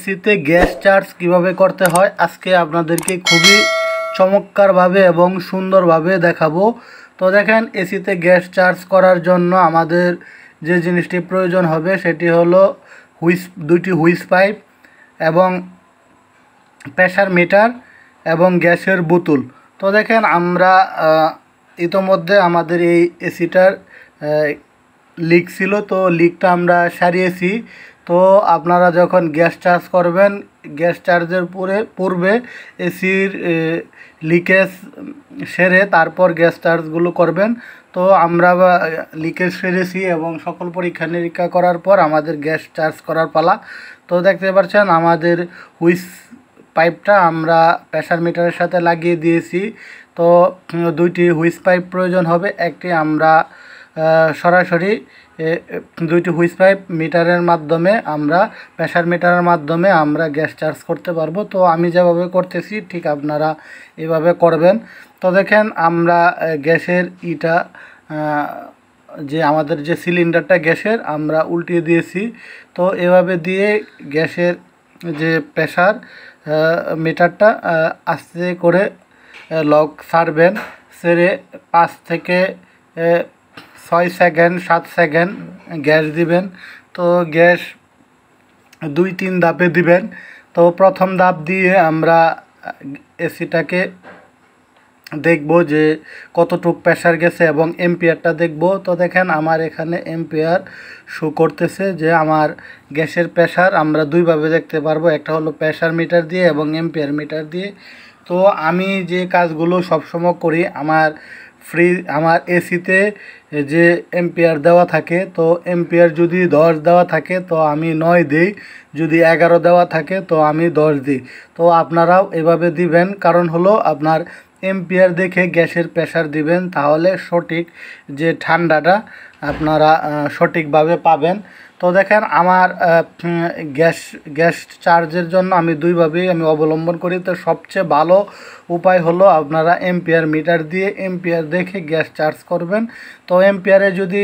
এসিতে gas charge কিভাবে করতে হয় আজকে আপনাদেরকে খুবই চমৎকারভাবে এবং সুন্দরভাবে দেখাবো। তো দেখেন, এসিতে গ্যাস চার্জ করার জন্য আমাদের যে জিনিসটি প্রয়োজন হবে সেটি হলো দুইটি হুইস পাইপ এবং প্রেসার মিটার এবং গ্যাসের বোতল। তো দেখেন, আমরা ইতোমধ্যে আমাদের এই এসিটার লিক ছিল, তো লিকটা আমরা সারিয়েছি। তো আপনারা যখন গ্যাস চার্জ করবেন, গ্যাস চার্জের পূর্বে এসির লিকেজ সেরে তারপর গ্যাস চার্জগুলো করবেন। তো আমরা লিকেজ সেরেছি এবং সকল পরীক্ষা নিরীক্ষা করার পর আমাদের গ্যাস চার্জ করার পালা। তো দেখতে পাচ্ছেন আমাদের হুইস পাইপটা আমরা প্রেসার মিটারের সাথে লাগিয়ে দিয়েছি। তো দুইটি হুইস পাইপ প্রয়োজন হবে। একটি আমরা সরাসরি দুইটি হুইস পাইপ মিটারের মাধ্যমে আমরা প্রেসার মিটারের মাধ্যমে আমরা গ্যাস চার্জ করতে পারবো। তো আমি যেভাবে করতেছি ঠিক আপনারা এভাবে করবেন। তো দেখেন, আমরা গ্যাসের যে আমাদের যে সিলিন্ডারটা গ্যাসের আমরা উল্টিয়ে দিয়েছি। তো এভাবে দিয়ে গ্যাসের যে প্রেসার মিটারটা আস্তে করে লক ছাড়বেন, ছেড়ে 5 থেকে 6 সেকেন্ড 7 সেকেন্ড গ্যাস দিবেন। তো গ্যাস 2-3 ধাপে দিবেন। তো প্রথম ধাপ দিয়ে আমরা এসিটাকে দেখব যে কতটুক প্রেসার গেছে এবং এম্পিয়ারটা দেখব। তো দেখেন, আমার এখানে এম্পিয়ার শো করতেছে যে আমার গ্যাসের প্রেসার আমরা দুইভাবে দেখতে পারবো, একটা হলো প্রেসার মিটার দিয়ে এবং এম্পিয়ার মিটার দিয়ে। তো আমি যে কাজগুলো সবসময় করি, আমার এসিতে যে এম্পিয়ার দেওয়া থাকে, তো এম্পিয়ার যদি 10 দেওয়া থাকে তো আমি 9 দিই, যদি 11 দেওয়া থাকে তো আমি 10 দিই। তো আপনারাও এভাবে দিবেন, কারণ হলো আপনার এম্পিয়ার দেখে গ্যাসের প্রেসার দিবেন, তাহলে সঠিক যে ঠান্ডাটা আপনারা সঠিকভাবে পাবেন। তো দেখেন, আমার গ্যাস চার্জের জন্য আমি দুইভাবেই অবলম্বন করি। তো সবচেয়ে ভালো উপায় হলো আপনারা এম্পিয়ার মিটার দিয়ে এম্পিয়ার দেখে গ্যাস চার্জ করবেন। তো এম্পিয়ারে যদি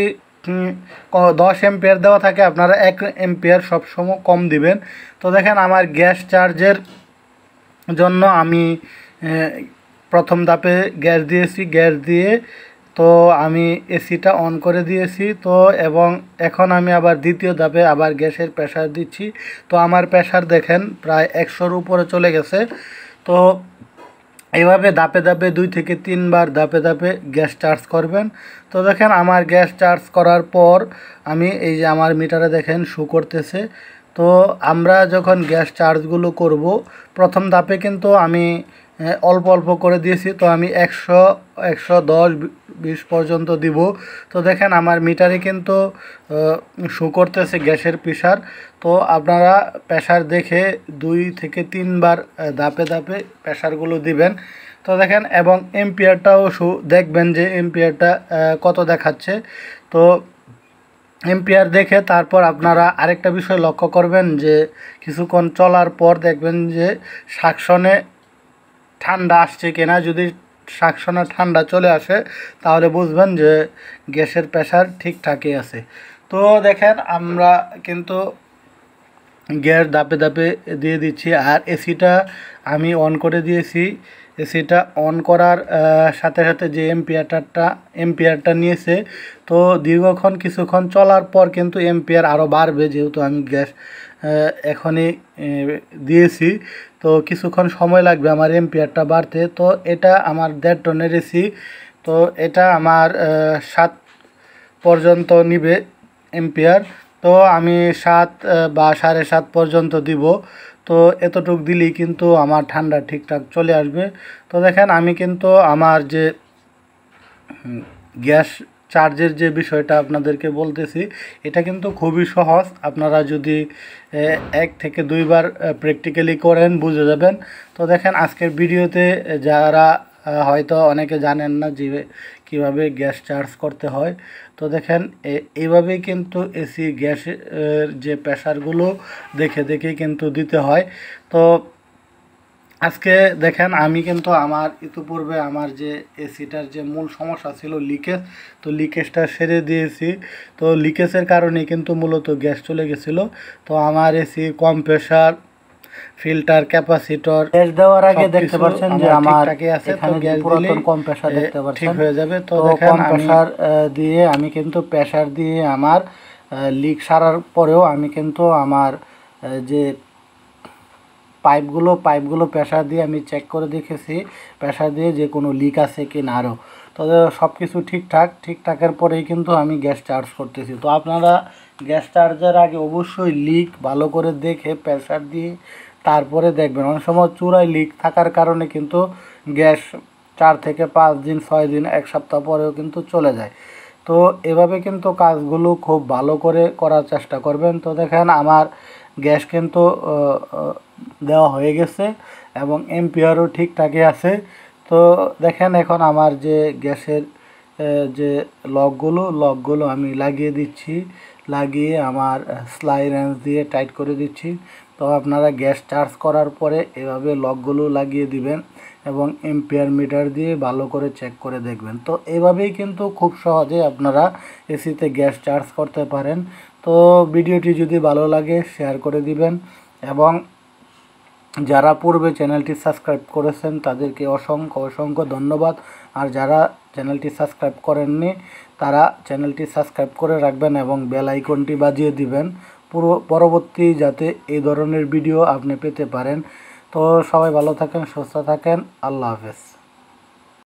10 এম্পিয়ার দেওয়া থাকে আপনারা 1 এম্পিয়ার সবসময় কম দিবেন। তো দেখেন, আমার গ্যাস চার্জের জন্য আমি প্রথম ধাপে গ্যাস দিয়েছি, গ্যাস দিয়ে তো আমি এসিটা অন করে দিয়েছি। তো এবং এখন আমি আবার দ্বিতীয় ধাপে আবার গ্যাসের প্রেসার দিচ্ছি। তো আমার প্রেসার দেখেন প্রায় 100-র উপরে চলে গেছে। তো এইভাবে ধাপে ধাপে 2 থেকে 3 বার ধাপে ধাপে গ্যাস চার্জ করবেন। তো দেখেন, আমার গ্যাস চার্জ করার পর আমি এই যে আমার মিটারে দেখেন শো করতেছে। তো আমরা যখন গ্যাস চার্জগুলো করব, প্রথম ধাপে কিন্তু আমি অল্প অল্প করে দিয়েছি। তো আমি 100, 110, 20 পর্যন্ত দিব। তো দেখেন, আমার মিটারে কিন্তু শো করতেছে গ্যাসের প্রেসার। তো আপনারা প্রেসার দেখে 2 থেকে 3 বার ধাপে ধাপে প্রেসারগুলো দিবেন। তো দেখেন, এবং এম্পিয়ারটাও দেখবেন যে এম্পিয়ারটা কত দেখাচ্ছে। তো এম্পিয়ার দেখে তারপর আপনারা আরেকটা বিষয় লক্ষ্য করবেন যে কিছুক্ষণ চলার পর দেখবেন যে সাকশনে ঠান্ডা আসছে কিনা। যদি সাকশনে ঠান্ডা চলে আসে তাহলে বুঝবেন যে গ্যাসের প্রেসার ঠিকঠাকই আছে। তো দেখেন, আমরা কিন্তু গ্যাস ধাপে ধাপে দিয়ে দিচ্ছি, আর এসিটা আমি অন করে দিয়েছি। এসিটা অন করার সাথে সাথে যে এম্পিয়ারটা নিয়েছে, তো দীর্ঘক্ষণ কিছুক্ষণ চলার পর কিন্তু এম্পিয়ার আরও বাড়বে, যেহেতু আমি গ্যাস এখনই দিয়েছি। তো কিছুক্ষণ সময় লাগবে আমার এম্পিয়ারটা বাড়তে। তো এটা আমার 1.5 টনের এসি। তো এটা আমার 7 পর্যন্ত নিবে এম্পিয়ার। তো আমি 7 বা 7.5 পর্যন্ত দিব। তো এতটুক দিলেই কিন্তু আমার ঠান্ডা ঠিকঠাক চলে আসবে। তো দেখেন, আমি কিন্তু আমার যে গ্যাস চার্জের যে বিষয়টা আপনাদেরকে বলতেছি, এটা কিন্তু খুবই সহজ। আপনারা যদি 1 থেকে 2 বার প্র্যাকটিক্যালি করেন বুঝে যাবেন। তো দেখেন, আজকের ভিডিওতে যারা হয়তো অনেকে জানেন না যে কীভাবে গ্যাস চার্জ করতে হয়। তো দেখেন, এইভাবেই কিন্তু এসি গ্যাসের যে প্রেসারগুলো দেখে দেখে কিন্তু দিতে হয়। তো আজকে দেখেন, আমি কিন্তু আমার ইতিপূর্বে আমার যে এসিটার যে মূল সমস্যা ছিল লিকেজ, তো লিকেজটা সেরে দিয়েছি। তো লিকেজের কারণে কিন্তু মূলত গ্যাস চলে গেছিলো। তো আমার এসি কম প্রেশার ফিল্টার, ক্যাপাসিটর গ্যাস দেওয়ার আগে সবকিছু দেখতে পাচ্ছেন যে আমার আমার ঠিকঠাকই আছে। তো এখানে যে গ্যাস পুরাতন দিলেই কম্প্রেসার দেখতে ঠিক পাচ্ছেন, হয়ে যাবে। তো তো দেখেন আমি কম্প্রেসার দিয়ে আমি কিন্তু প্রেসার দিয়ে আমার লিক সারার পরেও আমি কিন্তু আমার যে পাইপগুলো প্রেসার দিয়ে আমি চেক করে দেখেছি, প্রেসার দিয়ে যে কোনো লিক আছে কি না আরও। তো সব কিছু ঠিকঠাকের পরেই কিন্তু আমি গ্যাস চার্জ করতেছি। তো আপনারা গ্যাস চার্জের আগে অবশ্যই লিক ভালো করে দেখে প্রেসার দিয়ে তারপরে দেখবেন। অনেক সময় চূড়ায় লিক থাকার কারণে কিন্তু গ্যাস 4 থেকে 5 দিন, 6 দিন, 1 সপ্তাহ পরেও কিন্তু চলে যায়। তো এভাবে কিন্তু কাজগুলো খুব ভালো করে করার চেষ্টা করবেন। তো দেখেন আমার গ্যাস কিন্তু দেওয়া হয়ে গেছে এবং এম্পিয়ারও ঠিকঠাকই আছে। তো দেখেন এখন আমার যে গ্যাসের যে লকগুলো আমি লাগিয়ে দিচ্ছি, লাগিয়ে আমার সেলাই রেঞ্জ দিয়ে টাইট করে দিচ্ছি। তো আপনারা গ্যাস চার্জ করার পরে এভাবে লকগুলো লাগিয়ে দিবেন এবং এম্পিয়ার মিটার দিয়ে ভালো করে চেক করে দেখবেন। তো এভাবেই কিন্তু খুব সহজে আপনারা এসিতে গ্যাস চার্জ করতে পারেন। তো ভিডিওটি যদি ভালো লাগে শেয়ার করে দিবেন এবং যারা পূর্বে চ্যানেলটি সাবস্ক্রাইব করেছেন তাদেরকে অসংখ্য ধন্যবাদ। আর যারা চ্যানেলটি সাবস্ক্রাইব করেননি তারা চ্যানেলটি সাবস্ক্রাইব করে রাখবেন এবং বেল আইকনটি বাজিয়ে দিবেন পরবর্তী যাতে এই ধরনের ভিডিও আপনি পেতে পারেন। তো সবাই ভালো থাকেন, সুস্থ থাকেন, আল্লাহ হাফেজ।